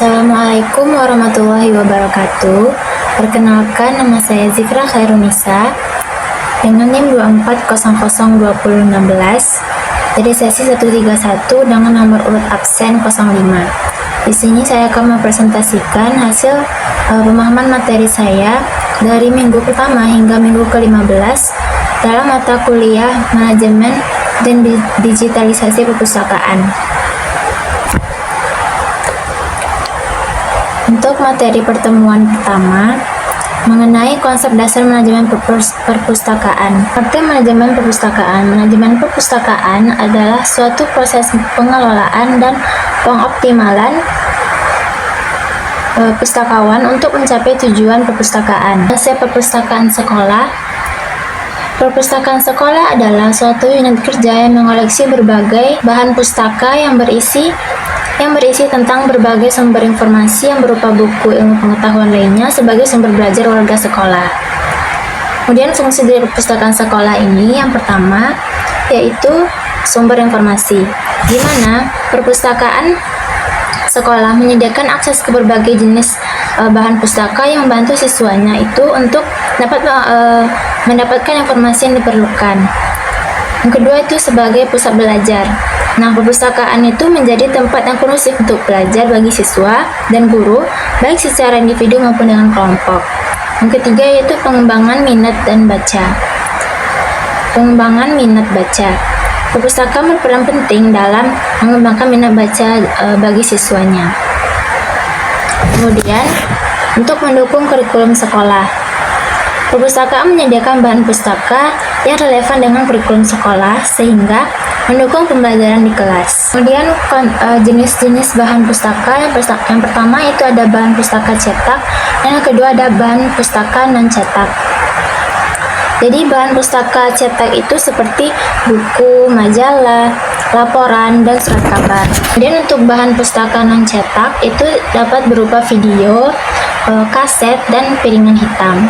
Assalamualaikum warahmatullahi wabarakatuh. Perkenalkan, nama saya Zikra Khairunisa dengan NIM 24002016 dari sesi 131 dengan nomor urut absen 05. Di sini saya akan mempresentasikan hasil pemahaman materi saya dari minggu pertama hingga minggu ke-15 dalam mata kuliah Manajemen dan Digitalisasi Perpustakaan. Untuk materi pertemuan pertama mengenai konsep dasar manajemen perpustakaan. Arti manajemen perpustakaan. Manajemen perpustakaan adalah suatu proses pengelolaan dan pengoptimalan pustakawan untuk mencapai tujuan perpustakaan. Konsep perpustakaan sekolah. Perpustakaan sekolah adalah suatu unit kerja yang mengoleksi berbagai bahan pustaka yang berisi tentang berbagai sumber informasi yang berupa buku, ilmu pengetahuan lainnya sebagai sumber belajar warga sekolah. Kemudian fungsi dari perpustakaan sekolah ini yang pertama yaitu sumber informasi, di mana perpustakaan sekolah menyediakan akses ke berbagai jenis bahan pustaka yang membantu siswanya itu untuk dapat mendapatkan informasi yang diperlukan. Yang kedua itu sebagai pusat belajar. Nah, perpustakaan itu menjadi tempat yang kondusif untuk belajar bagi siswa dan guru, baik secara individu maupun dengan kelompok. Yang ketiga yaitu pengembangan minat dan baca. Pengembangan minat baca. Perpustakaan berperan penting dalam mengembangkan minat baca bagi siswanya. Kemudian, untuk mendukung kurikulum sekolah. Perpustakaan menyediakan bahan pustaka yang relevan dengan kurikulum sekolah sehingga mendukung pembelajaran di kelas. Kemudian jenis-jenis bahan pustaka. Yang pertama itu ada bahan pustaka cetak, dan yang kedua ada bahan pustaka non cetak. Jadi bahan pustaka cetak itu seperti buku, majalah, laporan, dan surat kabar. Kemudian untuk bahan pustaka non cetak itu dapat berupa video, kaset, dan piringan hitam.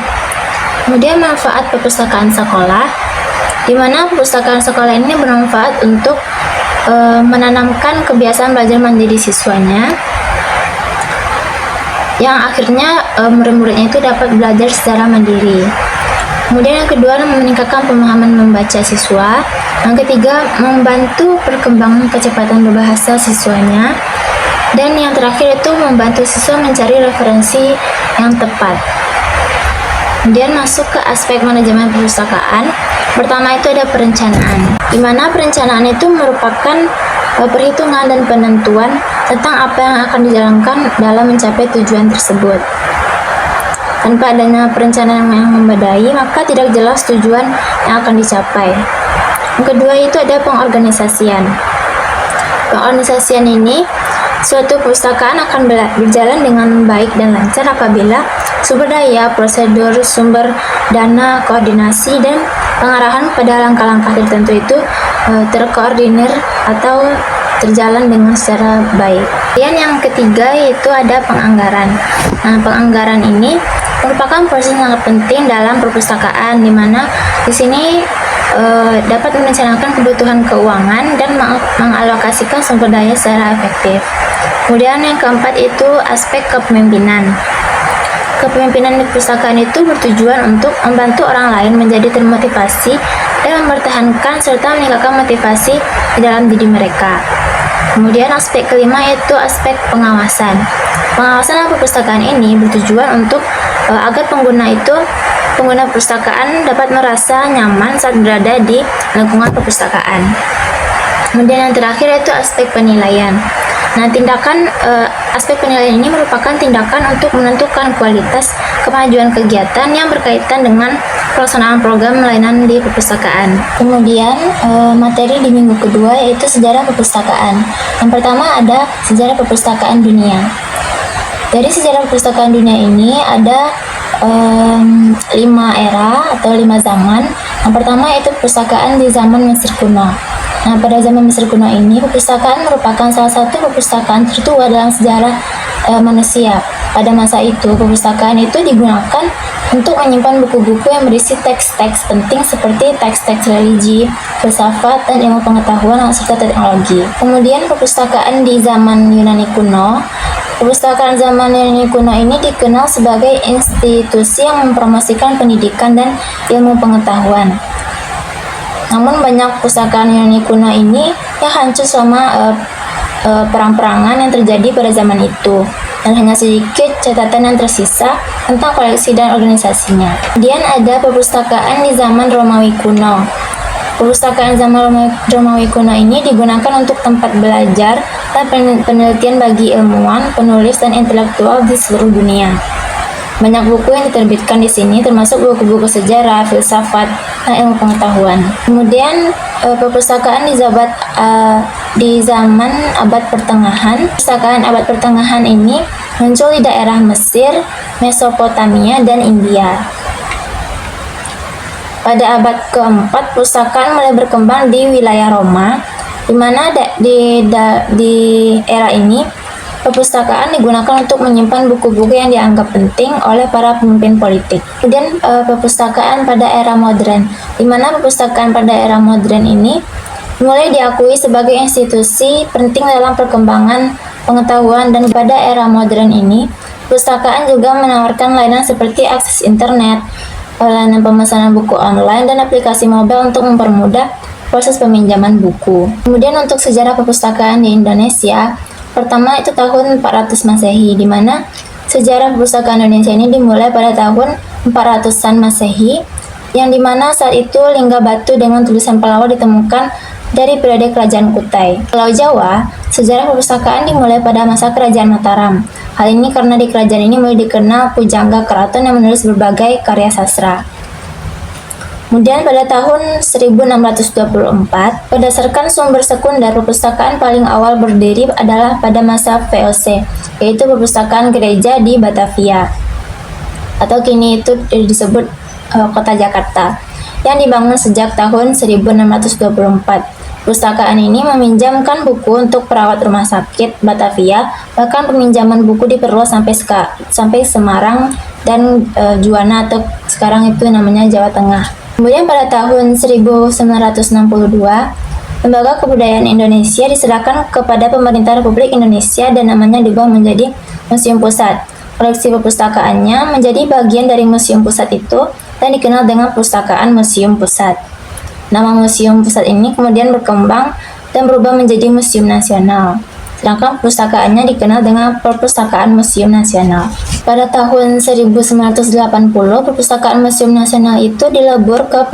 Kemudian manfaat perpustakaan sekolah, di mana perpustakaan sekolah ini bermanfaat untuk menanamkan kebiasaan belajar mandiri siswanya, yang akhirnya murid-muridnya itu dapat belajar secara mandiri. Kemudian yang kedua, meningkatkan pemahaman membaca siswa. Yang ketiga, membantu perkembangan kecepatan berbahasa siswanya. Dan yang terakhir itu membantu siswa mencari referensi yang tepat. Kemudian masuk ke aspek manajemen perpustakaan. Pertama itu ada perencanaan, di mana perencanaan itu merupakan perhitungan dan penentuan tentang apa yang akan dijalankan dalam mencapai tujuan tersebut. Tanpa adanya perencanaan yang memadai, maka tidak jelas tujuan yang akan dicapai. Yang kedua itu ada pengorganisasian. Pengorganisasian ini, suatu perpustakaan akan berjalan dengan baik dan lancar apabila sumber daya, prosedur, sumber dana, koordinasi, dan pengarahan pada langkah-langkah tertentu itu terkoordinir atau terjalan dengan secara baik. Dan yang ketiga yaitu ada penganggaran. Nah, penganggaran ini merupakan proses yang sangat penting dalam perpustakaan, di mana di sini dapat merencanakan kebutuhan keuangan dan mengalokasikan sumber daya secara efektif. Kemudian yang keempat itu aspek kepemimpinan. Kepemimpinan di perpustakaan itu bertujuan untuk membantu orang lain menjadi termotivasi dan mempertahankan serta meningkatkan motivasi di dalam diri mereka. Kemudian aspek kelima yaitu aspek pengawasan. Pengawasan perpustakaan ini bertujuan untuk agar pengguna perpustakaan dapat merasa nyaman saat berada di lingkungan perpustakaan. Kemudian yang terakhir yaitu aspek penilaian. Nah, aspek penilaian ini merupakan tindakan untuk menentukan kualitas kemajuan kegiatan yang berkaitan dengan pelaksanaan program layanan di perpustakaan. Kemudian materi di minggu kedua yaitu sejarah perpustakaan. Yang pertama ada sejarah perpustakaan dunia. Dari sejarah perpustakaan dunia ini ada 5 era atau 5 zaman. Yang pertama yaitu perpustakaan di zaman Mesir kuno. Nah, pada zaman Mesir kuno ini, perpustakaan merupakan salah satu perpustakaan tertua dalam sejarah manusia. Pada masa itu, perpustakaan itu digunakan untuk menyimpan buku-buku yang berisi teks-teks penting seperti teks-teks religi, filsafat, dan ilmu pengetahuan serta teknologi. Kemudian perpustakaan di zaman Yunani kuno. Perpustakaan zaman Yunani kuno ini dikenal sebagai institusi yang mempromosikan pendidikan dan ilmu pengetahuan. Namun banyak perpustakaan Yunani kuno ini yang hancur selama perang-perangan yang terjadi pada zaman itu, dan hanya sedikit catatan yang tersisa tentang koleksi dan organisasinya. Kemudian ada perpustakaan di zaman Romawi kuno. Perpustakaan zaman Romawi kuno ini digunakan untuk tempat belajar dan penelitian bagi ilmuwan, penulis, dan intelektual di seluruh dunia. Banyak buku yang diterbitkan di sini, termasuk buku-buku sejarah, filsafat, dan ilmu pengetahuan. Kemudian perpustakaan di zaman abad pertengahan. Perpustakaan abad pertengahan ini muncul di daerah Mesir, Mesopotamia, dan India. Pada abad keempat, perpustakaan mulai berkembang di wilayah Roma, di mana di era ini perpustakaan digunakan untuk menyimpan buku-buku yang dianggap penting oleh para pemimpin politik. Kemudian perpustakaan pada era modern, di mana perpustakaan pada era modern ini mulai diakui sebagai institusi penting dalam perkembangan pengetahuan, dan pada era modern ini perpustakaan juga menawarkan layanan seperti akses internet, layanan pemesanan buku online, dan aplikasi mobile untuk mempermudah proses peminjaman buku. Kemudian untuk sejarah perpustakaan di Indonesia, pertama itu tahun 400 Masehi, di mana sejarah perpustakaan Indonesia ini dimulai pada tahun 400-an Masehi, yang dimana saat itu lingga batu dengan tulisan pelawak ditemukan dari periode Kerajaan Kutai. Pulau Jawa, sejarah perpustakaan dimulai pada masa Kerajaan Mataram. Hal ini karena di kerajaan ini mulai dikenal pujangga keraton yang menulis berbagai karya sastra. Kemudian pada tahun 1624, berdasarkan sumber sekunder, perpustakaan paling awal berdiri adalah pada masa VOC, yaitu perpustakaan gereja di Batavia, atau kini itu disebut Kota Jakarta, yang dibangun sejak tahun 1624. Perpustakaan ini meminjamkan buku untuk perawat rumah sakit Batavia, bahkan peminjaman buku diperluas sampai Semarang dan Juwana, atau sekarang itu namanya Jawa Tengah. Kemudian pada tahun 1962, Lembaga Kebudayaan Indonesia diserahkan kepada Pemerintah Republik Indonesia dan namanya diubah menjadi Museum Pusat. Koleksi perpustakaannya menjadi bagian dari Museum Pusat itu dan dikenal dengan Perpustakaan Museum Pusat. Nama Museum Pusat ini kemudian berkembang dan berubah menjadi Museum Nasional, sedangkan perpustakaannya dikenal dengan Perpustakaan Museum Nasional. Pada tahun 1980, Perpustakaan Museum Nasional itu dilebur ke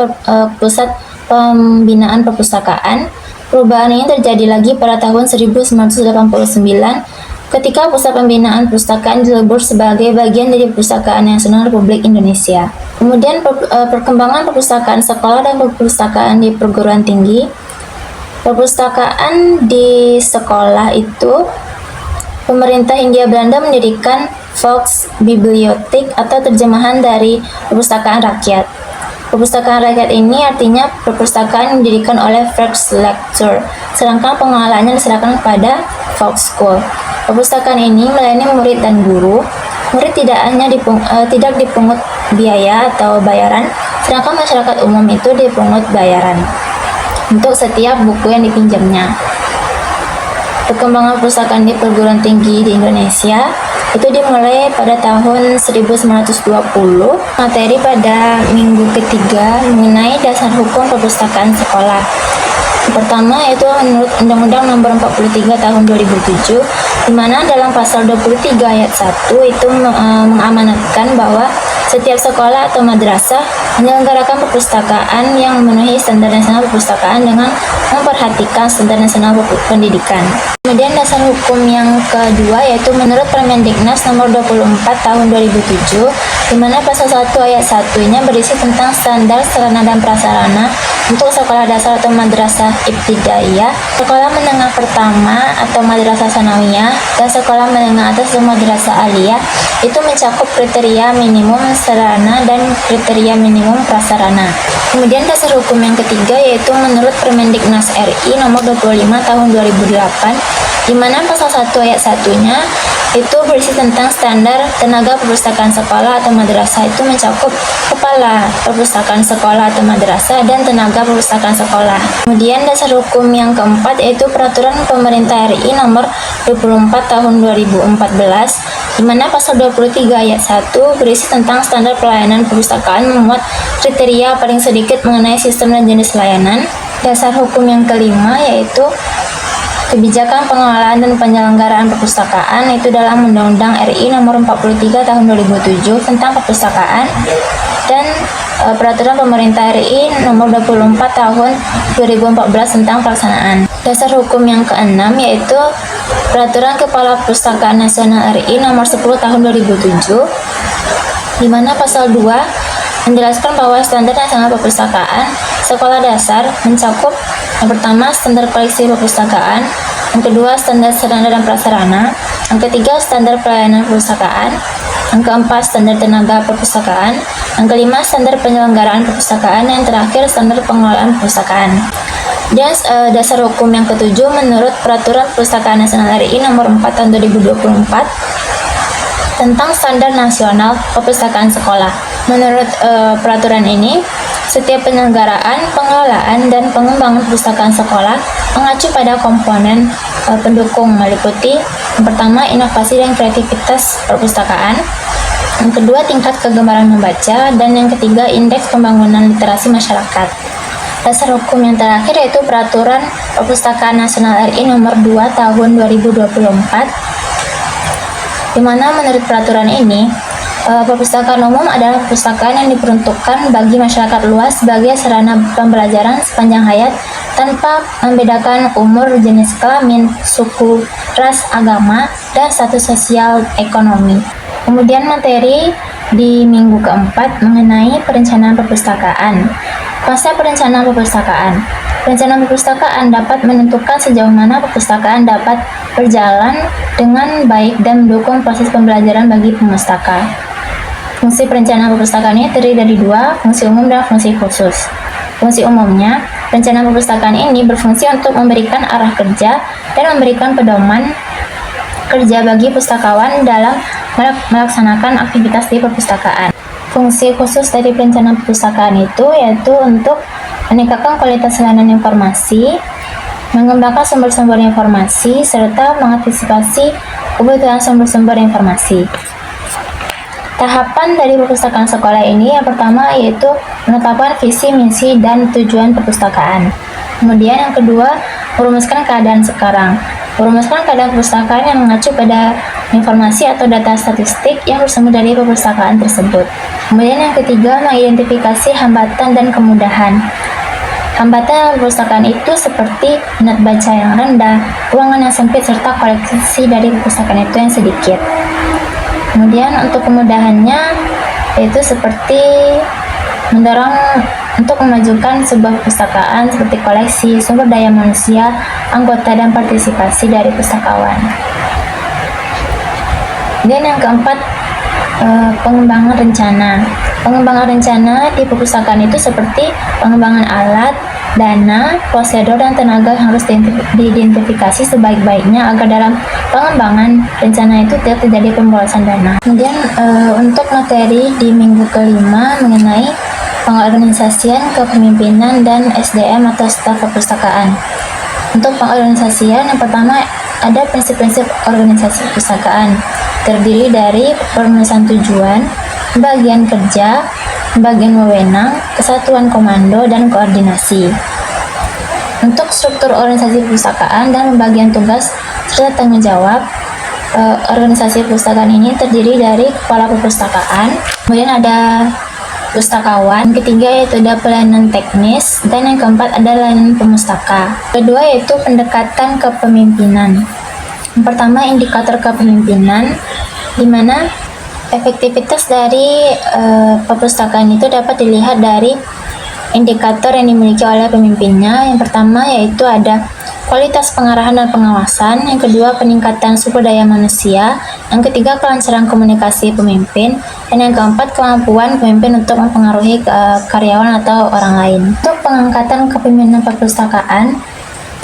Pusat Pembinaan Perpustakaan. Perubahan ini terjadi lagi pada tahun 1989 ketika Pusat Pembinaan Perpustakaan dilebur sebagai bagian dari Perpustakaan Nasional Republik Indonesia. Kemudian perkembangan perpustakaan sekolah dan perpustakaan di perguruan tinggi. Perpustakaan di sekolah itu, pemerintah Hindia Belanda mendirikan Volksbibliotheek atau terjemahan dari Perpustakaan Rakyat. Perpustakaan rakyat ini artinya perpustakaan yang didirikan oleh Volkslecture, sedangkan pengelolaannya diserahkan kepada Volksschool. Perpustakaan ini melayani murid dan guru. Murid tidak dipungut biaya atau bayaran, sedangkan masyarakat umum itu dipungut bayaran untuk setiap buku yang dipinjamnya. Perkembangan perpustakaan di perguruan tinggi di Indonesia itu dimulai pada tahun 1920. Materi pada minggu ketiga mengenai dasar hukum perpustakaan sekolah. Pertama yaitu menurut Undang-Undang Nomor 43 Tahun 2007, di mana dalam pasal 23 ayat 1 itu mengamanatkan bahwa setiap sekolah atau madrasah menyelenggarakan perpustakaan yang memenuhi standar nasional perpustakaan dengan memperhatikan standar nasional pendidikan. Kemudian dasar hukum yang kedua yaitu menurut Permendiknas Nomor 24 Tahun 2007, di mana pasal 1 ayat 1-nya berisi tentang standar sarana dan prasarana untuk sekolah dasar atau madrasah ibtidaiyah, sekolah menengah pertama atau madrasah sanawiyah, dan sekolah menengah atas atau madrasah aliyah itu mencakup kriteria minimum sarana dan kriteria minimum prasarana. Kemudian dasar hukum yang ketiga yaitu menurut Permendiknas RI Nomor 25 Tahun 2008, di mana pasal 1 ayat 1-nya itu berisi tentang standar tenaga perpustakaan sekolah atau madrasah. Itu mencakup kepala perpustakaan sekolah atau madrasah dan tenaga perpustakaan sekolah. Kemudian dasar hukum yang keempat yaitu Peraturan Pemerintah RI Nomor 24 Tahun 2014, di mana pasal 23 ayat 1 berisi tentang standar pelayanan perpustakaan, memuat kriteria paling sedikit mengenai sistem dan jenis layanan. Dasar hukum yang kelima yaitu Kebijakan Pengelolaan dan Penyelenggaraan Perpustakaan, itu dalam Undang-Undang RI Nomor 43 Tahun 2007 tentang perpustakaan dan Peraturan Pemerintah RI Nomor 24 Tahun 2014 tentang pelaksanaan. Dasar hukum yang keenam yaitu Peraturan Kepala Perpustakaan Nasional RI Nomor 10 Tahun 2007, di mana pasal 2 menjelaskan bahwa standar nasional perpustakaan sekolah dasar mencakup yang pertama standar koleksi perpustakaan, yang kedua standar sarana dan prasarana, yang ketiga standar pelayanan perpustakaan, yang keempat standar tenaga perpustakaan, yang kelima standar penyelenggaraan perpustakaan, yang terakhir standar pengelolaan perpustakaan. Dan dasar hukum yang ketujuh menurut Peraturan Perpustakaan Nasional RI Nomor 4 Tahun 2024 tentang standar nasional perpustakaan sekolah. Menurut peraturan ini, setiap penyelenggaraan, pengelolaan, dan pengembangan perpustakaan sekolah mengacu pada komponen pendukung meliputi yang pertama inovasi dan kreativitas perpustakaan, yang kedua tingkat kegemaran membaca, dan yang ketiga indeks pembangunan literasi masyarakat. Dasar hukum yang terakhir yaitu Peraturan Perpustakaan Nasional RI Nomor 2 Tahun 2024, di mana menurut peraturan ini perpustakaan umum adalah perpustakaan yang diperuntukkan bagi masyarakat luas sebagai sarana pembelajaran sepanjang hayat tanpa membedakan umur, jenis kelamin, suku, ras, agama, dan status sosial ekonomi. Kemudian materi di minggu keempat mengenai perencanaan perpustakaan. Konsep perencanaan perpustakaan. Perencanaan perpustakaan dapat menentukan sejauh mana perpustakaan dapat berjalan dengan baik dan mendukung proses pembelajaran bagi pemustaka. Fungsi perencanaan perpustakaan ini terdiri dari dua, fungsi umum dan fungsi khusus. Fungsi umumnya, perencanaan perpustakaan ini berfungsi untuk memberikan arah kerja dan memberikan pedoman kerja bagi pustakawan dalam melaksanakan aktivitas di perpustakaan. Fungsi khusus dari perencanaan perpustakaan itu yaitu untuk meningkatkan kualitas layanan informasi, mengembangkan sumber-sumber informasi, serta mengantisipasi kebutuhan sumber-sumber informasi. Tahapan dari perpustakaan sekolah ini yang pertama yaitu menetapkan visi, misi, dan tujuan perpustakaan. Kemudian yang kedua, merumuskan keadaan sekarang. Merumuskan keadaan perpustakaan yang mengacu pada informasi atau data statistik yang bersumber dari perpustakaan tersebut. Kemudian yang ketiga, mengidentifikasi hambatan dan kemudahan. Hambatan perpustakaan itu seperti minat baca yang rendah, ruangan yang sempit, serta koleksi dari perpustakaan itu yang sedikit. Kemudian untuk kemudahannya yaitu seperti mendorong untuk memajukan sebuah perpustakaan seperti koleksi, sumber daya manusia, anggota, dan partisipasi dari pustakawan. Dan yang keempat, pengembangan rencana. Pengembangan rencana di perpustakaan itu seperti pengembangan alat, dana, prosedur, dan tenaga yang harus diidentifikasi sebaik-baiknya agar dalam pengembangan rencana itu tidak terjadi pemborosan dana. Kemudian untuk materi di minggu kelima mengenai pengorganisasian, kepemimpinan, dan SDM atau staf perpustakaan. Untuk pengorganisasian, yang pertama ada prinsip-prinsip organisasi perpustakaan, terdiri dari perumusan tujuan, bagian kerja, bagian wewenang, kesatuan komando, dan koordinasi. Untuk struktur organisasi perpustakaan dan pembagian tugas serta tanggung jawab, organisasi perpustakaan ini terdiri dari kepala perpustakaan, kemudian ada pustakawan, yang ketiga yaitu ada pelayanan teknis, dan yang keempat ada layanan pemustaka. Kedua yaitu pendekatan kepemimpinan. Yang pertama indikator kepemimpinan, di mana efektivitas dari perpustakaan itu dapat dilihat dari indikator yang dimiliki oleh pemimpinnya. Yang pertama yaitu ada kualitas pengarahan dan pengawasan, yang kedua peningkatan sumber daya manusia, yang ketiga kelancaran komunikasi pemimpin, dan yang keempat kemampuan pemimpin untuk mempengaruhi karyawan atau orang lain. Untuk pengangkatan kepemimpinan perpustakaan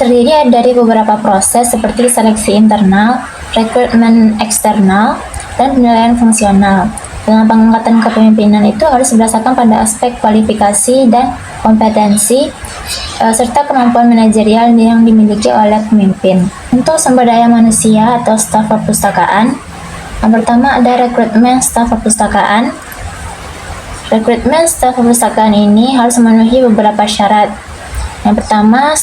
terdiri dari beberapa proses seperti seleksi internal, rekrutmen eksternal, dan penilaian fungsional. Dalam pengangkatan kepemimpinan itu harus berdasarkan pada aspek kualifikasi dan kompetensi serta kemampuan manajerial yang dimiliki oleh pemimpin. Untuk sumber daya manusia atau staf perpustakaan, yang pertama ada rekrutmen staf perpustakaan. Rekrutmen staf perpustakaan ini harus memenuhi beberapa syarat. Yang pertama,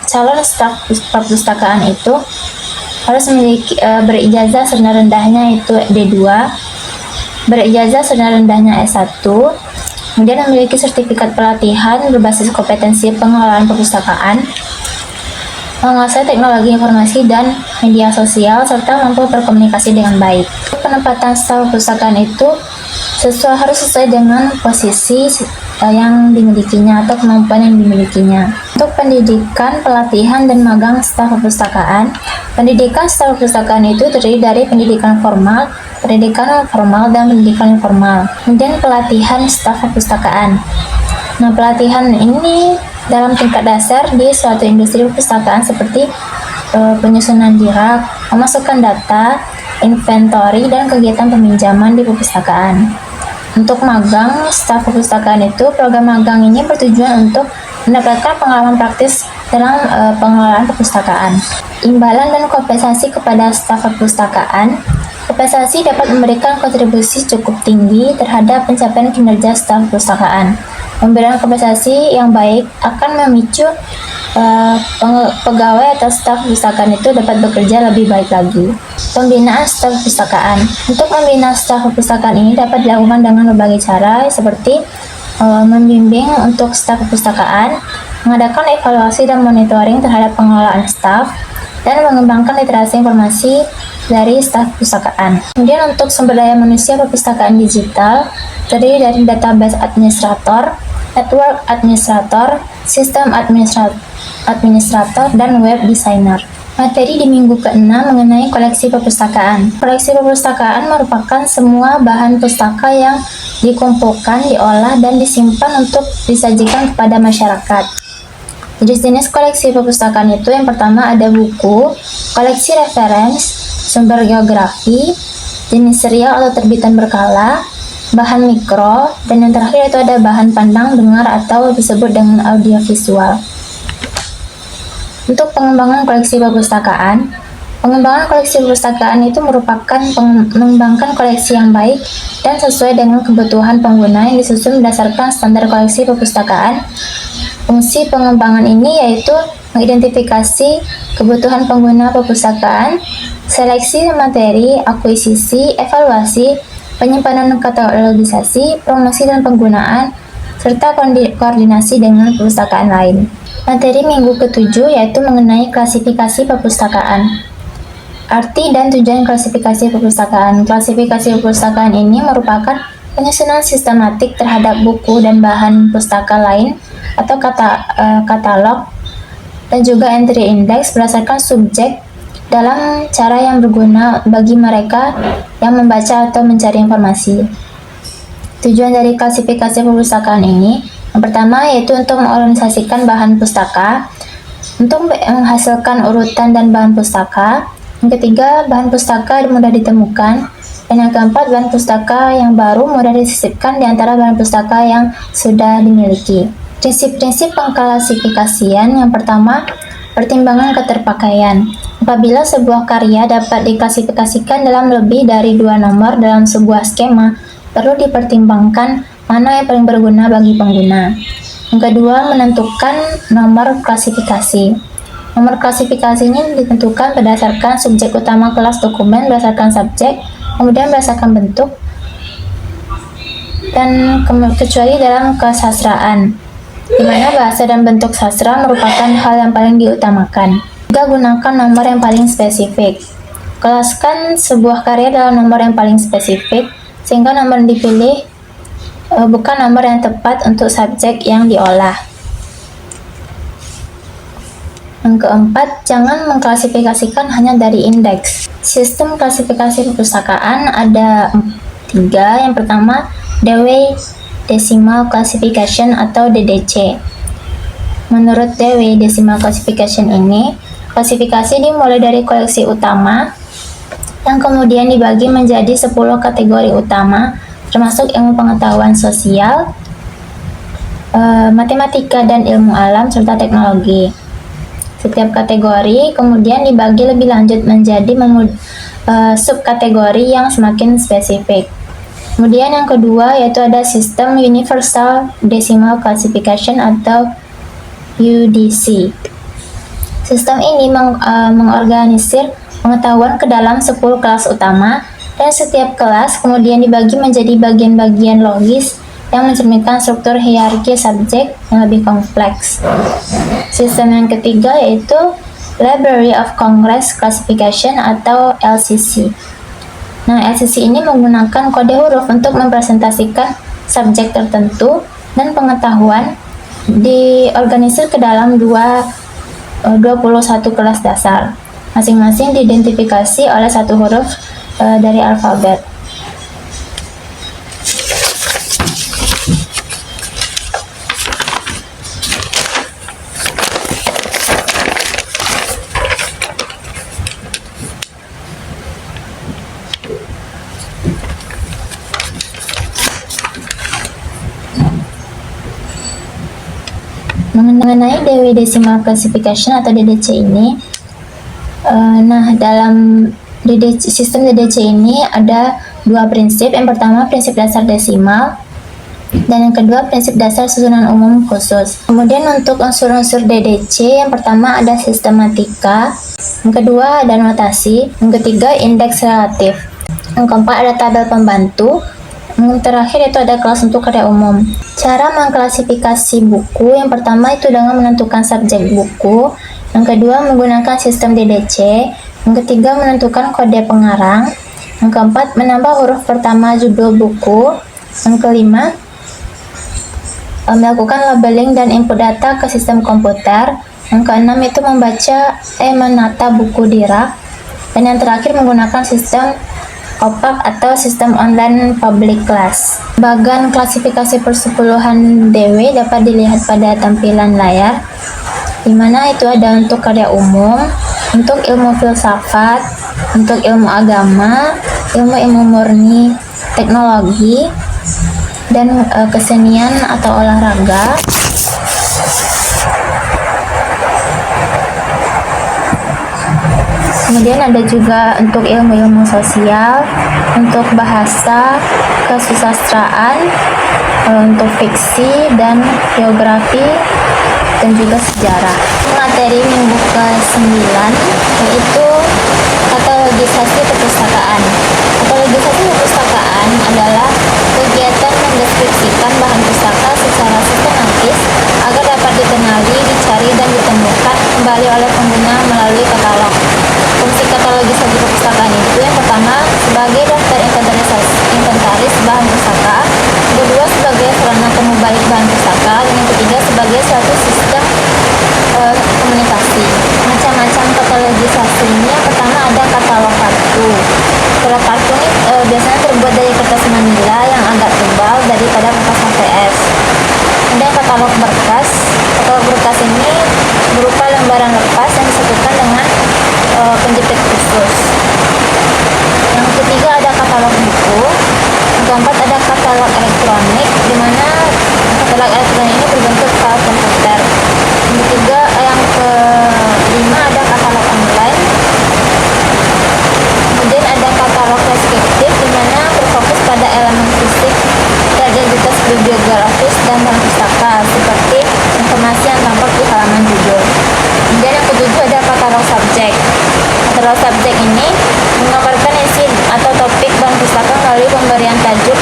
calon staf perpustakaan itu harus memiliki berijazah serendah-rendahnya itu D2, berijazah serendah-rendahnya S1, kemudian memiliki sertifikat pelatihan berbasis kompetensi pengelolaan perpustakaan, menguasai teknologi informasi dan media sosial, serta mampu berkomunikasi dengan baik. Penempatan staf perpustakaan itu harus sesuai dengan posisi yang dimilikinya atau kemampuan yang dimilikinya. Untuk pendidikan, pelatihan, dan magang staf perpustakaan, pendidikan staf perpustakaan itu terdiri dari pendidikan formal, dan pendidikan informal. Kemudian pelatihan staf perpustakaan. Nah, pelatihan ini dalam tingkat dasar di suatu industri perpustakaan seperti penyusunan dirak, pemasukan data, inventory, dan kegiatan peminjaman di perpustakaan. Untuk magang staf perpustakaan itu, program magang ini bertujuan untuk mendapatkan pengalaman praktis dalam pengelolaan perpustakaan. Imbalan dan kompensasi kepada staf perpustakaan. Kompensasi dapat memberikan kontribusi cukup tinggi terhadap pencapaian kinerja staf perpustakaan. Pemberian kompensasi yang baik akan memicu pegawai atau staf perpustakaan itu dapat bekerja lebih baik lagi. Pembinaan staf perpustakaan. Untuk membina staf perpustakaan ini dapat dilakukan dengan berbagai cara seperti membimbing untuk staf perpustakaan, mengadakan evaluasi dan monitoring terhadap pengelolaan staf, dan mengembangkan literasi informasi dari staf perpustakaan. Kemudian untuk sumber daya manusia perpustakaan digital terdiri dari database administrator, network administrator, sistem administrator, dan web designer. Materi di minggu ke-6 mengenai koleksi perpustakaan. Koleksi perpustakaan merupakan semua bahan pustaka yang dikumpulkan, diolah, dan disimpan untuk disajikan kepada masyarakat. Jenis-jenis koleksi perpustakaan itu yang pertama ada buku, koleksi referens, sumber geografi, jenis serial atau terbitan berkala, bahan mikro, dan yang terakhir itu ada bahan pandang, dengar, atau disebut dengan audiovisual. Untuk pengembangan koleksi perpustakaan, pengembangan koleksi perpustakaan itu merupakan mengembangkan koleksi yang baik dan sesuai dengan kebutuhan pengguna yang disusun berdasarkan standar koleksi perpustakaan. Fungsi pengembangan ini yaitu mengidentifikasi kebutuhan pengguna perpustakaan, seleksi materi, akuisisi, evaluasi, penyimpanan katalogisasi, promosi dan penggunaan, serta koordinasi dengan perpustakaan lain. Materi minggu ke-7 yaitu mengenai klasifikasi perpustakaan. Arti dan tujuan klasifikasi perpustakaan. Klasifikasi perpustakaan ini merupakan penyusunan sistematik terhadap buku dan bahan pustaka lain atau katalog, dan juga entry index berdasarkan subjek dalam cara yang berguna bagi mereka yang membaca atau mencari informasi. Tujuan dari klasifikasi perpustakaan ini yang pertama yaitu untuk mengorganisasikan bahan pustaka, untuk menghasilkan urutan dan bahan pustaka. Yang ketiga, bahan pustaka mudah ditemukan. Dan yang keempat, bahan pustaka yang baru mudah disisipkan di antara bahan pustaka yang sudah dimiliki. Prinsip-prinsip pengklasifikasian yang pertama, pertimbangan keterpakaian. Apabila sebuah karya dapat diklasifikasikan dalam lebih dari 2 nomor dalam sebuah skema, perlu dipertimbangkan mana yang paling berguna bagi pengguna. Yang kedua, menentukan nomor klasifikasi. Nomor klasifikasi ini ditentukan berdasarkan subjek utama kelas dokumen, berdasarkan subjek, kemudian berdasarkan bentuk, dan kecuali dalam kesastraan, di mana bahasa dan bentuk sastra merupakan hal yang paling diutamakan. Juga gunakan nomor yang paling spesifik. Kelaskan sebuah karya dalam nomor yang paling spesifik, sehingga nomor yang dipilih bukan nomor yang tepat untuk subjek yang diolah. Yang keempat, jangan mengklasifikasikan hanya dari indeks. Sistem klasifikasi perpustakaan ada 3. Yang pertama, Dewey Decimal Classification atau DDC. Menurut Dewey Decimal Classification ini, klasifikasi dimulai dari koleksi utama, yang kemudian dibagi menjadi 10 kategori utama, termasuk ilmu pengetahuan sosial, matematika dan ilmu alam, serta teknologi. Setiap kategori kemudian dibagi lebih lanjut menjadi subkategori yang semakin spesifik. Kemudian yang kedua yaitu ada sistem Universal Decimal Classification atau UDC. Sistem ini mengorganisir pengetahuan ke dalam 10 kelas utama, dan setiap kelas kemudian dibagi menjadi bagian-bagian logis yang mencerminkan struktur hierarki subjek yang lebih kompleks. Sistem yang ketiga yaitu Library of Congress Classification atau LCC. Nah, LCC ini menggunakan kode huruf untuk mempresentasikan subjek tertentu, dan pengetahuan diorganisir ke dalam 21 kelas dasar. Masing-masing diidentifikasi oleh satu huruf dari alfabet. Mengenai Dewey Decimal Classification atau DDC ini, dalam sistem DDC ini ada dua prinsip. Yang pertama prinsip dasar desimal, dan yang kedua prinsip dasar susunan umum khusus. Kemudian untuk unsur-unsur DDC, yang pertama ada sistematika, yang kedua ada notasi, yang ketiga indeks relatif, yang keempat ada tabel pembantu, yang terakhir itu ada kelas untuk karya umum. Cara mengklasifikasi buku, yang pertama itu dengan menentukan subjek buku, yang kedua menggunakan sistem DDC, yang ketiga menentukan kode pengarang, yang keempat menambah huruf pertama judul buku, yang kelima melakukan labeling dan input data ke sistem komputer, yang keenam itu menata buku di rak, dan yang terakhir menggunakan sistem OPAC atau sistem online public class. Bagan klasifikasi persepuluhan DW dapat dilihat pada tampilan layar, di mana itu ada untuk karya umum, untuk ilmu filsafat, untuk ilmu agama, ilmu murni, teknologi, dan kesenian atau olahraga. Kemudian ada juga untuk ilmu-ilmu sosial, untuk bahasa, kesusastraan, untuk fiksi dan geografi, dan juga sejarah. Materi minggu ke-9 yaitu katalogisasi perpustakaan. Katalogisasi perpustakaan adalah kegiatan mendeskripsikan bahan pustaka secara sistematis agar dapat dikenali, dicari, dan ditemukan kembali oleh pengguna melalui katalog. Fungsi katalogisasi perpustakaan itu yang pertama sebagai daftar inventaris bahan pustaka, yang kedua sebagai sarana temu balik bahan pustaka, dan yang ketiga sebagai suatu sistem komunikasi. Macam-macam katalogisasi ini, yang pertama ada katalog kartu. Katalog kartu ini biasanya terbuat dari kertas manila yang agak tebal daripada kertas HVS. Ada katalog berkas. Katalog berkas ini berupa lembaran lepas yang disatukan dengan penjepit khusus. Yang ketiga ada katalog buku. Yang keempat ada katalog elektronik, di mana katalog elektronik ini berbentuk file komputer. Yang kelima ada katalog online. Kemudian ada katalog deskriptif, di mana berfokus pada elemen fisik dan identitas bibliografis dan bahan pustaka seperti informasi yang tampak di halaman judul. Kemudian yang ketujuh ada katalog subjek. Katalog subjek ini menggambarkan isi atau topik bahan pustaka melalui pemberian tajuk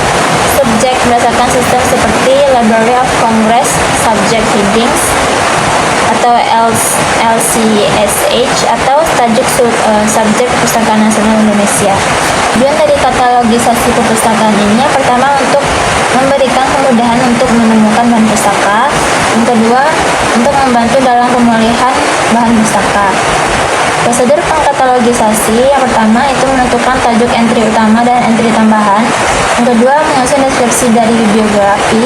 subjek berdasarkan sistem seperti Library of Congress Subject Headings atau LCSH atau tajuk subjek Perpustakaan Nasional Indonesia. Tujuan dari katalogisasi perpustakaan ini yang pertama untuk memberikan kemudahan untuk menemukan bahan pustaka, yang kedua untuk membantu dalam pemulihan bahan pustaka. Prosedur pengkatalogisasi yang pertama itu menentukan tajuk entry utama dan entry tambahan, yang kedua menyusun deskripsi dari bibliografi,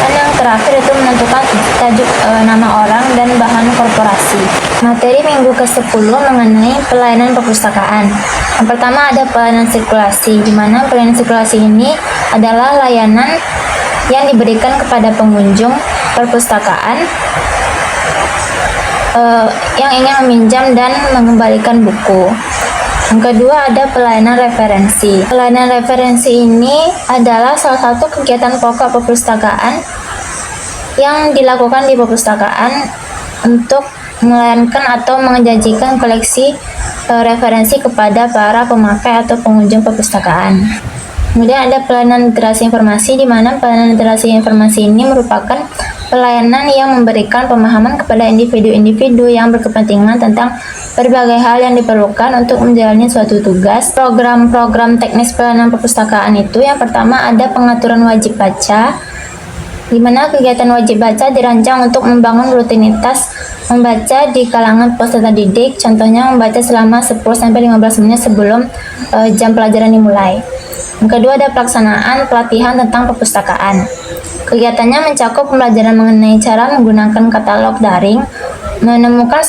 dan yang terakhir itu menentukan tajuk nama orang dan bahan korporasi. Materi minggu ke-10 mengenai pelayanan perpustakaan. Yang pertama ada pelayanan sirkulasi, di mana pelayanan sirkulasi ini adalah layanan yang diberikan kepada pengunjung perpustakaan yang ingin meminjam dan mengembalikan buku. Yang kedua ada pelayanan referensi. Pelayanan referensi ini adalah salah satu kegiatan pokok perpustakaan yang dilakukan di perpustakaan untuk melayani atau menjanjikan koleksi referensi kepada para pemakai atau pengunjung perpustakaan. Kemudian ada pelayanan literasi informasi, di mana pelayanan literasi informasi ini merupakan pelayanan yang memberikan pemahaman kepada individu-individu yang berkepentingan tentang berbagai hal yang diperlukan untuk menjalani suatu tugas. Program-program teknis pelayanan perpustakaan itu yang pertama ada pengaturan wajib baca, di mana kegiatan wajib baca dirancang untuk membangun rutinitas membaca di kalangan peserta didik, contohnya membaca selama 10-15 menit sebelum jam pelajaran dimulai. Yang kedua ada pelaksanaan pelatihan tentang perpustakaan. Kegiatannya mencakup pembelajaran mengenai cara menggunakan katalog daring, menemukan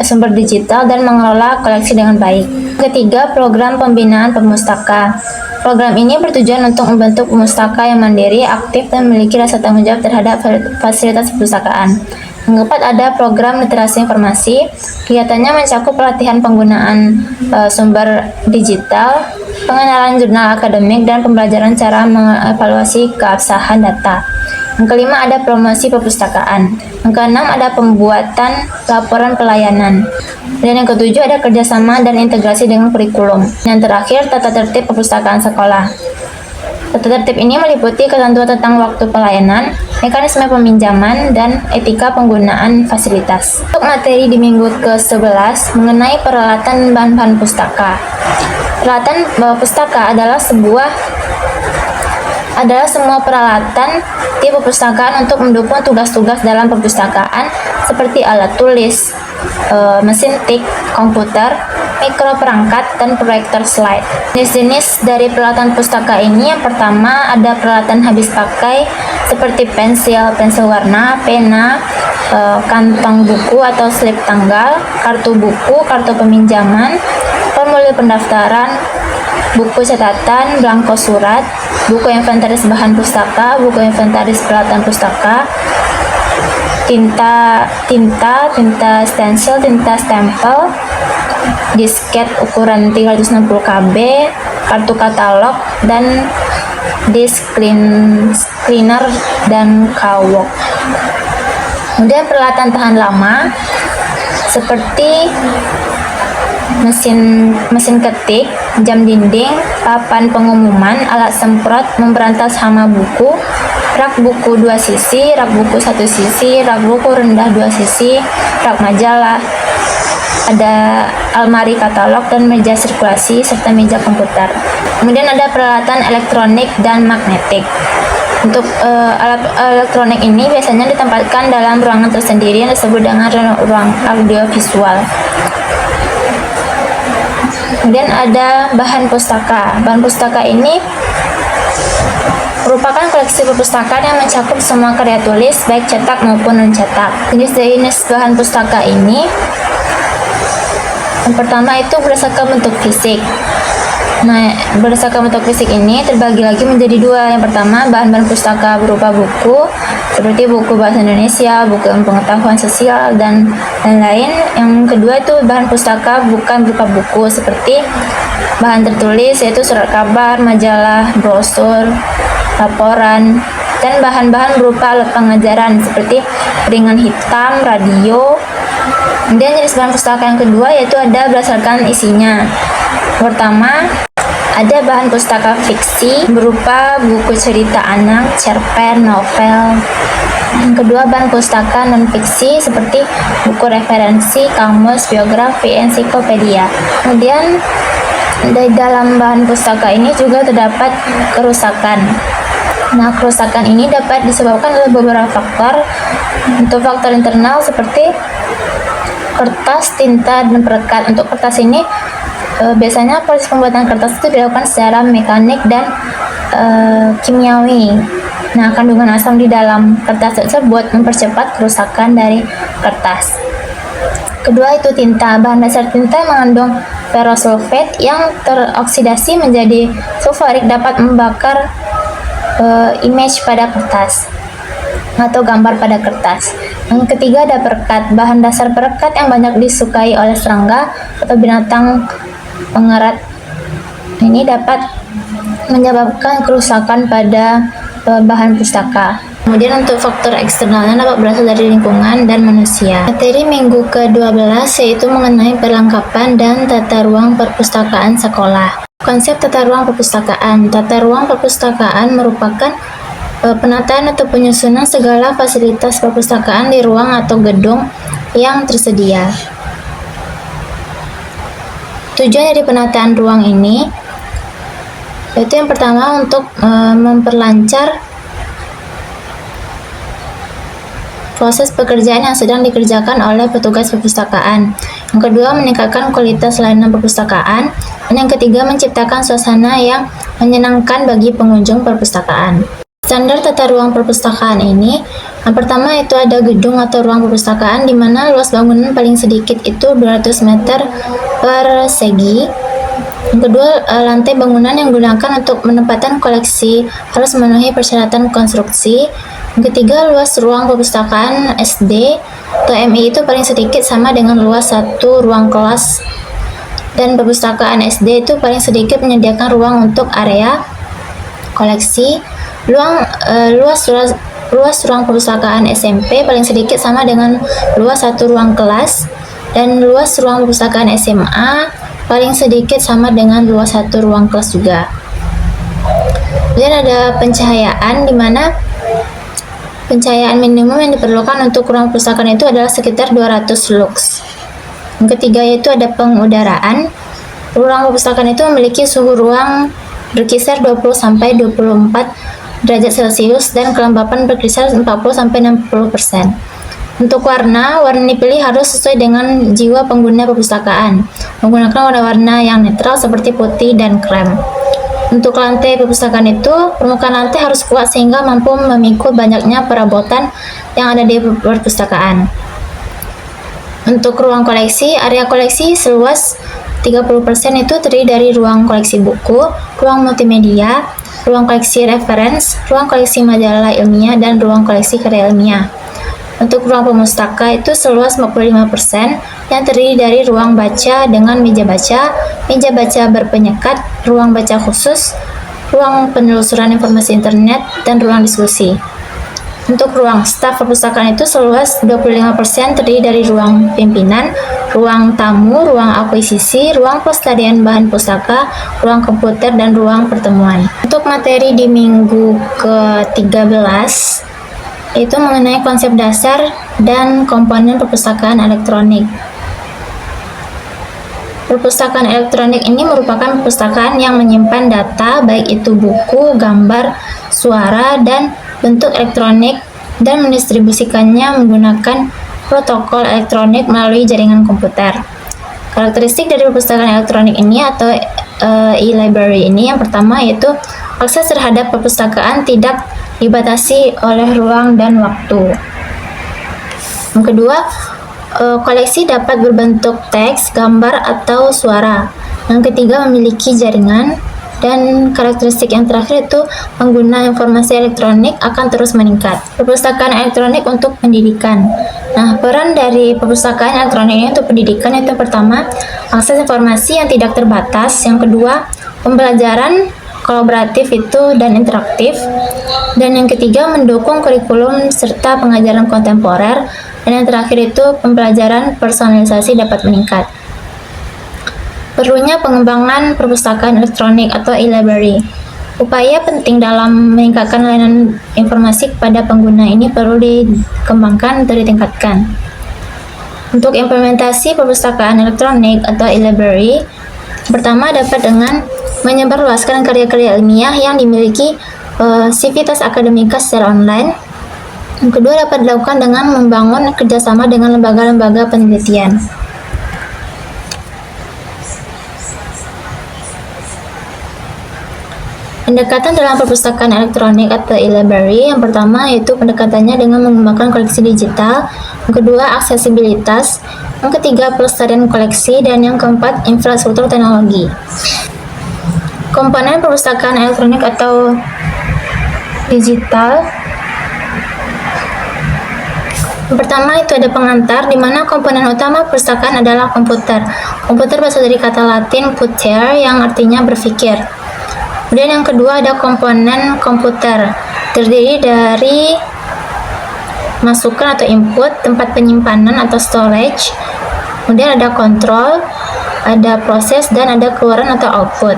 sumber digital, dan mengelola koleksi dengan baik. Ketiga, program pembinaan pemustaka. Program ini bertujuan untuk membentuk pemustaka yang mandiri, aktif, dan memiliki rasa tanggung jawab terhadap fasilitas perpustakaan. Yang keempat ada program literasi informasi. Kegiatannya mencakup pelatihan penggunaan sumber digital, pengenalan jurnal akademik, dan pembelajaran cara mengevaluasi keabsahan data. Yang kelima ada promosi perpustakaan. Yang keenam ada pembuatan laporan pelayanan. Dan yang ketujuh ada kerjasama dan integrasi dengan kurikulum. Yang terakhir tata tertib perpustakaan sekolah. Tata tertib ini meliputi ketentuan tentang waktu pelayanan, mekanisme peminjaman, dan etika penggunaan fasilitas. Untuk materi di minggu ke-11 mengenai peralatan bahan-bahan pustaka. Peralatan pustaka adalah semua peralatan di perpustakaan untuk mendukung tugas-tugas dalam perpustakaan seperti alat tulis, mesin tik, komputer, mikroperangkat, dan proyektor slide. Jenis-jenis dari peralatan pustaka ini yang pertama ada peralatan habis pakai seperti pensil warna, pena, kantong buku atau slip tanggal, kartu buku, kartu peminjaman, formulir pendaftaran, buku catatan, belangko surat, buku inventaris bahan pustaka, buku inventaris peralatan pustaka, tinta stensil, tinta stempel, disket ukuran 360 KB, kartu katalog, dan disk cleaner dan kawok. Kemudian peralatan tahan lama seperti mesin ketik, jam dinding, papan pengumuman, alat semprot, memberantas hama buku, rak buku 2 sisi, rak buku 1 sisi, rak buku rendah 2 sisi, rak majalah, ada almari katalog dan meja sirkulasi serta meja komputer. Kemudian ada peralatan elektronik dan magnetik. Untuk alat elektronik ini biasanya ditempatkan dalam ruangan tersendiri yang disebut dengan ruang audiovisual. Kemudian ada bahan pustaka. Bahan pustaka ini merupakan koleksi perpustakaan yang mencakup semua karya tulis, baik cetak maupun non-cetak. Jenis-jenis bahan pustaka ini, yang pertama itu berdasarkan bentuk fisik. Nah, berdasarkan bentuk fisik ini terbagi lagi menjadi dua. Yang pertama, bahan-bahan pustaka berupa buku, seperti buku bahasa Indonesia, buku pengetahuan sosial, dan lain-lain. Yang kedua itu bahan pustaka bukan berupa buku, seperti bahan tertulis, yaitu surat kabar, majalah, brosur, laporan, dan bahan-bahan berupa alat pengajaran, seperti piringan hitam, radio. Kemudian jenis bahan pustaka yang kedua yaitu ada berdasarkan isinya. Pertama, ada bahan pustaka fiksi berupa buku cerita anak, cerpen, novel. Yang kedua, bahan pustaka non-fiksi seperti buku referensi, kamus, biografi, ensiklopedia. Kemudian, di dalam bahan pustaka ini juga terdapat kerusakan. Nah, kerusakan ini dapat disebabkan oleh beberapa faktor. Untuk faktor internal seperti kertas, tinta, dan perekat. Untuk kertas ini biasanya proses pembuatan kertas itu dilakukan secara mekanik dan kimiawi. Nah, kandungan asam di dalam kertas tersebut mempercepat kerusakan dari kertas. Kedua itu tinta. Bahan dasar tinta yang mengandung ferrosulfat yang teroksidasi menjadi sulfurik dapat membakar image pada kertas atau gambar pada kertas. Yang ketiga ada perekat. Bahan dasar perekat yang banyak disukai oleh serangga atau binatang pengerat ini dapat menyebabkan kerusakan pada bahan pustaka. Kemudian untuk faktor eksternalnya dapat berasal dari lingkungan dan manusia. Materi minggu ke-12 yaitu mengenai perlengkapan dan tata ruang perpustakaan sekolah. Konsep tata ruang perpustakaan. Tata ruang perpustakaan merupakan penataan atau penyusunan segala fasilitas perpustakaan di ruang atau gedung yang tersedia. Tujuan dari penataan ruang ini yaitu yang pertama untuk memperlancar proses pekerjaan yang sedang dikerjakan oleh petugas perpustakaan. Yang kedua, meningkatkan kualitas layanan perpustakaan. Dan yang ketiga, menciptakan suasana yang menyenangkan bagi pengunjung perpustakaan. Standar tata ruang perpustakaan ini, yang pertama itu ada gedung atau ruang perpustakaan di mana luas bangunan paling sedikit itu 200 meter persegi. Yang kedua, lantai bangunan yang digunakan untuk penempatan koleksi harus memenuhi persyaratan konstruksi. Yang ketiga, luas ruang perpustakaan SD atau MI itu paling sedikit sama dengan luas satu ruang kelas, dan perpustakaan SD itu paling sedikit menyediakan ruang untuk area koleksi. Luas ruang perpustakaan SMP paling sedikit sama dengan luas satu ruang kelas, dan luas ruang perpustakaan SMA paling sedikit sama dengan luas satu ruang kelas juga. Kemudian ada pencahayaan, di mana pencahayaan minimum yang diperlukan untuk ruang perpustakaan itu adalah sekitar 200 lux. Yang ketiga yaitu ada pengudaraan. Ruang perpustakaan itu memiliki suhu ruang berkisar 20-24 derajat Celcius dan kelembapan berkisar 40-60%. Untuk warna dipilih harus sesuai dengan jiwa pengguna perpustakaan, menggunakan warna-warna yang netral seperti putih dan krem. Untuk lantai perpustakaan itu, permukaan lantai harus kuat sehingga mampu memikul banyaknya perabotan yang ada di perpustakaan. Untuk ruang koleksi, area koleksi seluas 30% itu terdiri dari ruang koleksi buku, ruang multimedia, ruang koleksi reference, ruang koleksi majalah ilmiah, dan ruang koleksi karya ilmiah. Untuk ruang pemustaka itu seluas 45% yang terdiri dari ruang baca dengan meja baca berpenyekat, ruang baca khusus, ruang penelusuran informasi internet, dan ruang diskusi. Untuk ruang staf perpustakaan itu seluas 25% terdiri dari ruang pimpinan, ruang tamu, ruang akuisisi, ruang pelestarian bahan pustaka, ruang komputer, dan ruang pertemuan. Untuk materi di minggu ke-13 itu mengenai konsep dasar dan komponen perpustakaan elektronik. Perpustakaan elektronik ini merupakan perpustakaan yang menyimpan data, baik itu buku, gambar, suara, dan bentuk elektronik, dan mendistribusikannya menggunakan protokol elektronik melalui jaringan komputer. Karakteristik dari perpustakaan elektronik ini atau e-library ini yang pertama yaitu akses terhadap perpustakaan tidak dibatasi oleh ruang dan waktu. Yang kedua, koleksi dapat berbentuk teks, gambar, atau suara. Yang ketiga, memiliki jaringan. Dan karakteristik yang terakhir itu pengguna informasi elektronik akan terus meningkat. Perpustakaan elektronik untuk pendidikan. Nah, peran dari perpustakaan elektronik ini untuk pendidikan itu pertama, akses informasi yang tidak terbatas. Yang kedua, pembelajaran kolaboratif itu dan interaktif. Dan yang ketiga, mendukung kurikulum serta pengajaran kontemporer. Dan yang terakhir itu pembelajaran personalisasi dapat meningkat. Perlunya pengembangan perpustakaan elektronik atau e-library. Upaya penting dalam meningkatkan layanan informasi kepada pengguna ini perlu dikembangkan atau ditingkatkan. Untuk implementasi perpustakaan elektronik atau e-library, pertama dapat dengan menyebarluaskan karya-karya ilmiah yang dimiliki sivitas akademika secara online. Yang kedua dapat dilakukan dengan membangun kerjasama dengan lembaga-lembaga penelitian. Pendekatan dalam perpustakaan elektronik atau e-library yang pertama yaitu pendekatannya dengan mengembangkan koleksi digital. Yang kedua, aksesibilitas. Yang ketiga, pelestarian koleksi. Dan yang keempat, infrastruktur teknologi. Komponen perpustakaan elektronik atau digital. Yang pertama itu ada pengantar, di mana komponen utama perpustakaan adalah komputer. Komputer berasal dari kata Latin putere yang artinya berpikir. Kemudian yang kedua ada komponen komputer, terdiri dari masukan atau input, tempat penyimpanan atau storage, kemudian ada kontrol, ada proses, dan ada keluaran atau output.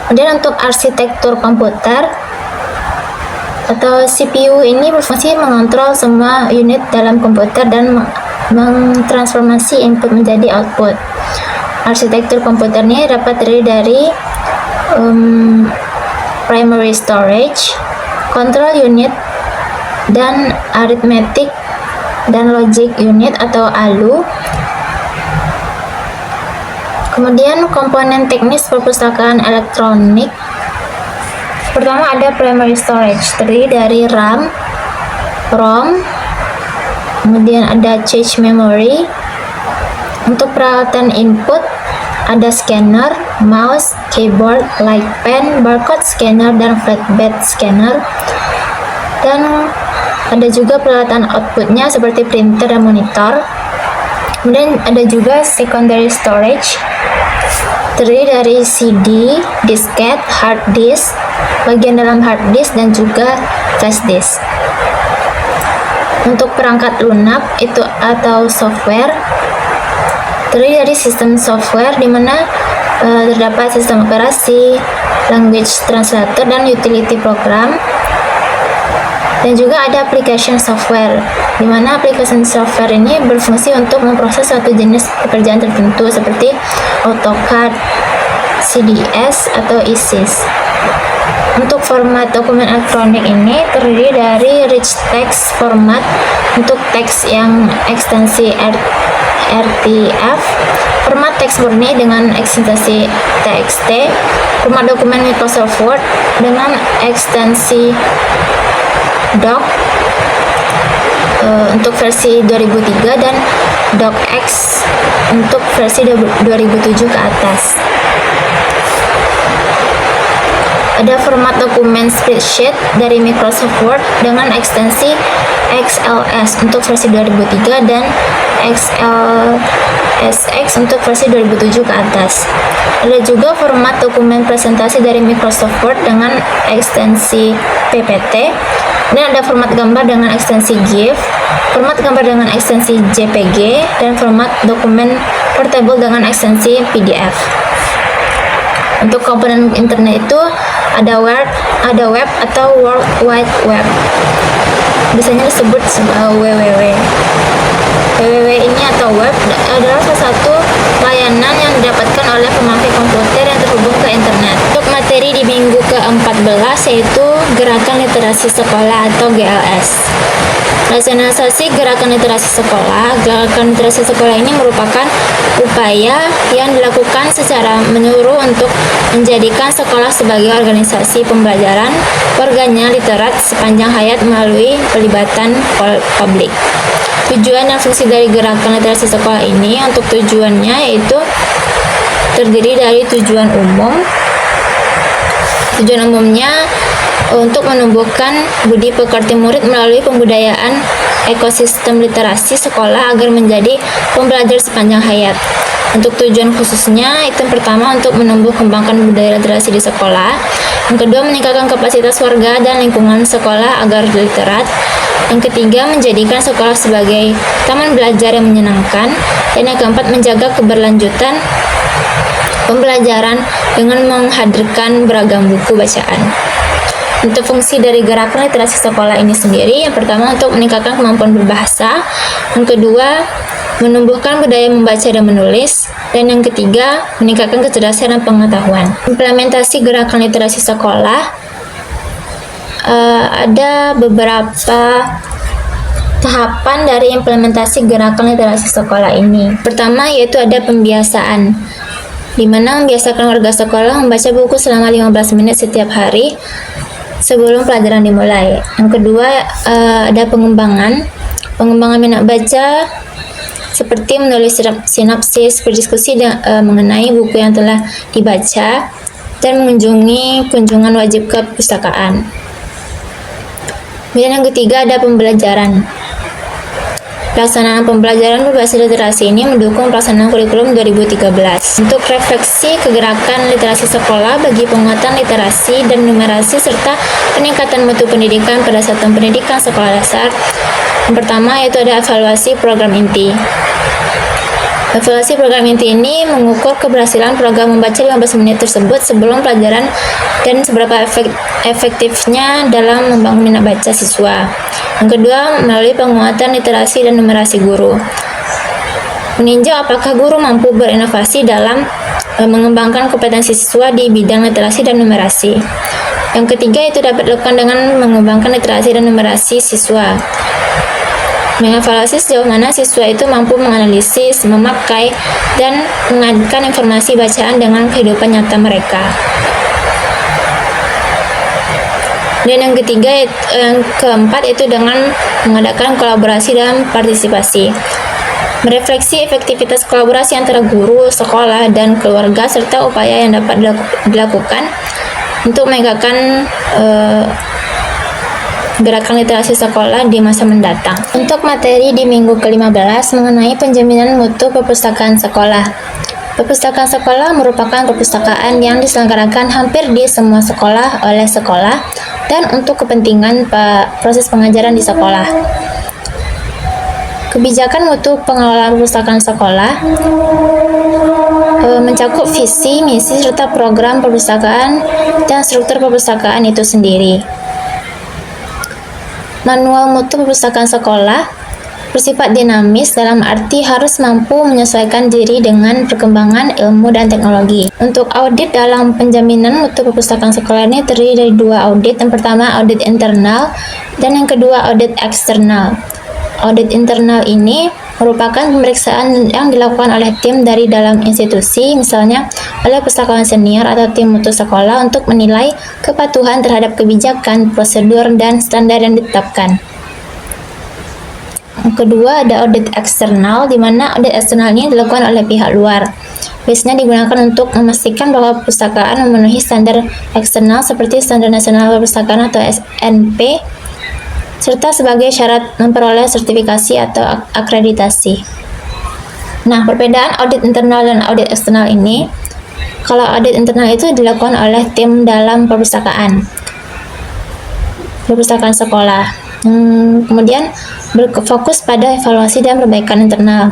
Kemudian untuk arsitektur komputer atau CPU ini berfungsi mengontrol semua unit dalam komputer dan mentransformasi input menjadi output. Arsitektur komputer ini dapat terdiri dari primary storage, control unit, dan arithmetic dan logic unit atau ALU. Kemudian komponen teknis perpustakaan elektronik. Pertama ada primary storage, terdiri dari RAM, ROM, kemudian ada cache memory. Untuk peralatan input ada scanner, mouse, keyboard, light pen, barcode scanner, dan flatbed scanner. Dan ada juga peralatan outputnya seperti printer dan monitor. Kemudian ada juga secondary storage, terdiri dari CD, disket, hard disk, bagian dalam hard disk, dan juga flash disk. Untuk perangkat lunak itu atau software, terdiri dari sistem software di mana terdapat sistem operasi, language translator, dan utility program. Dan juga ada application software, di mana application software ini berfungsi untuk memproses suatu jenis pekerjaan tertentu seperti AutoCAD, CDS, atau ISIS. Untuk format dokumen elektronik ini terdiri dari rich text format untuk teks yang ekstensi RTF, format teks murni dengan ekstensi TXT, format dokumen Microsoft Word dengan ekstensi Doc untuk versi 2003 dan DocX untuk versi 2007 ke atas. Ada format dokumen spreadsheet dari Microsoft Word dengan ekstensi XLS untuk versi 2003 dan XLSX untuk versi 2007 ke atas. Ada juga format dokumen presentasi dari Microsoft Word dengan ekstensi PPT. Dan ada format gambar dengan ekstensi GIF, format gambar dengan ekstensi JPG, dan format dokumen portable dengan ekstensi PDF. Untuk komponen internet itu ada web atau World Wide Web, biasanya disebut WWW. WWW ini atau web adalah salah satu layanan yang didapatkan oleh pemakai komputer yang terhubung ke internet. Untuk materi di minggu ke-14 yaitu Gerakan Literasi Sekolah atau GLS. Rasionalisasi Gerakan Literasi Sekolah. Gerakan Literasi Sekolah ini merupakan upaya yang dilakukan secara menyeluruh untuk menjadikan sekolah sebagai organisasi pembelajaran warganya literat sepanjang hayat melalui pelibatan publik. Tujuan dan fungsi dari Gerakan Literasi Sekolah ini, untuk tujuannya yaitu terdiri dari tujuan umum. Tujuan umumnya untuk menumbuhkan budi pekerti murid melalui pembudayaan ekosistem literasi sekolah agar menjadi pembelajar sepanjang hayat. Untuk tujuan khususnya itu yang pertama untuk menumbuh kembangkan budaya literasi di sekolah. Yang kedua, meningkatkan kapasitas warga dan lingkungan sekolah agar literat. Yang ketiga, menjadikan sekolah sebagai taman belajar yang menyenangkan. Dan yang keempat, menjaga keberlanjutan pembelajaran dengan menghadirkan beragam buku bacaan. Untuk fungsi dari Gerakan Literasi Sekolah ini sendiri, yang pertama untuk meningkatkan kemampuan berbahasa, yang kedua menumbuhkan budaya membaca dan menulis, dan yang ketiga meningkatkan kecerdasan dan pengetahuan. Implementasi Gerakan Literasi Sekolah, ada beberapa tahapan dari implementasi Gerakan Literasi Sekolah ini. Pertama yaitu ada pembiasaan, di mana membiasakan warga sekolah membaca buku selama 15 menit setiap hari sebelum pelajaran dimulai. Yang kedua ada pengembangan minat baca seperti menulis sinopsis, berdiskusi mengenai buku yang telah dibaca, dan mengunjungi kunjungan wajib ke perpustakaan. Kemudian yang ketiga ada pembelajaran. Pelaksanaan pembelajaran berbasis literasi ini mendukung pelaksanaan kurikulum 2013 untuk refleksi kegerakan literasi sekolah bagi penguatan literasi dan numerasi serta peningkatan mutu pendidikan pada satuan pendidikan sekolah dasar. Yang pertama yaitu ada evaluasi program inti. Evaluasi program inti ini mengukur keberhasilan program membaca 15 menit tersebut sebelum pelajaran dan seberapa efektifnya dalam membangun minat baca siswa. Yang kedua, melalui penguatan literasi dan numerasi guru. Meninjau apakah guru mampu berinovasi dalam mengembangkan kompetensi siswa di bidang literasi dan numerasi. Yang ketiga, itu dapat dilakukan dengan mengembangkan literasi dan numerasi siswa. Mengevaluasi sejauh mana siswa itu mampu menganalisis, memakai, dan mengaitkan informasi bacaan dengan kehidupan nyata mereka. Dan yang ketiga, yang keempat itu dengan mengadakan kolaborasi dan partisipasi. Merefleksi efektivitas kolaborasi antara guru, sekolah, dan keluarga serta upaya yang dapat dilakukan untuk menegakkan gerakan literasi sekolah di masa mendatang. Untuk materi di minggu ke-15 mengenai penjaminan mutu perpustakaan sekolah. Perpustakaan sekolah merupakan perpustakaan yang diselenggarakan hampir di semua sekolah oleh sekolah dan untuk kepentingan proses pengajaran di sekolah. Kebijakan mutu pengelolaan perpustakaan sekolah mencakup visi, misi, serta program perpustakaan dan struktur perpustakaan itu sendiri. Manual mutu perpustakaan sekolah bersifat dinamis dalam arti harus mampu menyesuaikan diri dengan perkembangan ilmu dan teknologi. Untuk audit dalam penjaminan mutu perpustakaan sekolah ini terdiri dari dua audit. Yang pertama audit internal dan yang kedua audit eksternal. Audit internal ini merupakan pemeriksaan yang dilakukan oleh tim dari dalam institusi, misalnya oleh pustakawan senior atau tim mutu sekolah untuk menilai kepatuhan terhadap kebijakan, prosedur, dan standar yang ditetapkan. Yang kedua ada audit eksternal, di mana audit eksternal ini dilakukan oleh pihak luar. Biasanya digunakan untuk memastikan bahwa perpustakaan memenuhi standar eksternal seperti Standar Nasional Perpustakaan atau SNP, serta sebagai syarat memperoleh sertifikasi atau akreditasi. Nah, perbedaan audit internal dan audit eksternal ini, kalau audit internal itu dilakukan oleh tim dalam perpustakaan sekolah. Kemudian berfokus pada evaluasi dan perbaikan internal.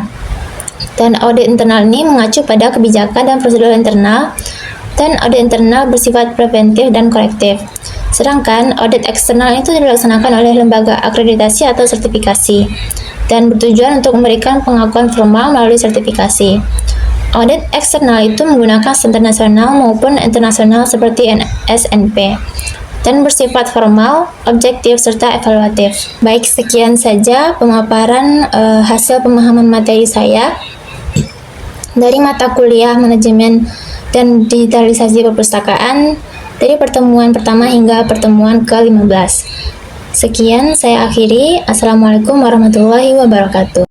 Dan audit internal ini mengacu pada kebijakan dan prosedur internal, dan audit internal bersifat preventif dan korektif. Sedangkan audit eksternal itu dilaksanakan oleh lembaga akreditasi atau sertifikasi dan bertujuan untuk memberikan pengakuan formal melalui sertifikasi. Audit eksternal itu menggunakan standar nasional maupun internasional seperti SNP dan bersifat formal, objektif, serta evaluatif. Baik, sekian saja pemaparan hasil pemahaman materi saya dari mata kuliah manajemen dan digitalisasi perpustakaan dari pertemuan pertama hingga pertemuan ke-15. Sekian saya akhiri. Assalamualaikum warahmatullahi wabarakatuh.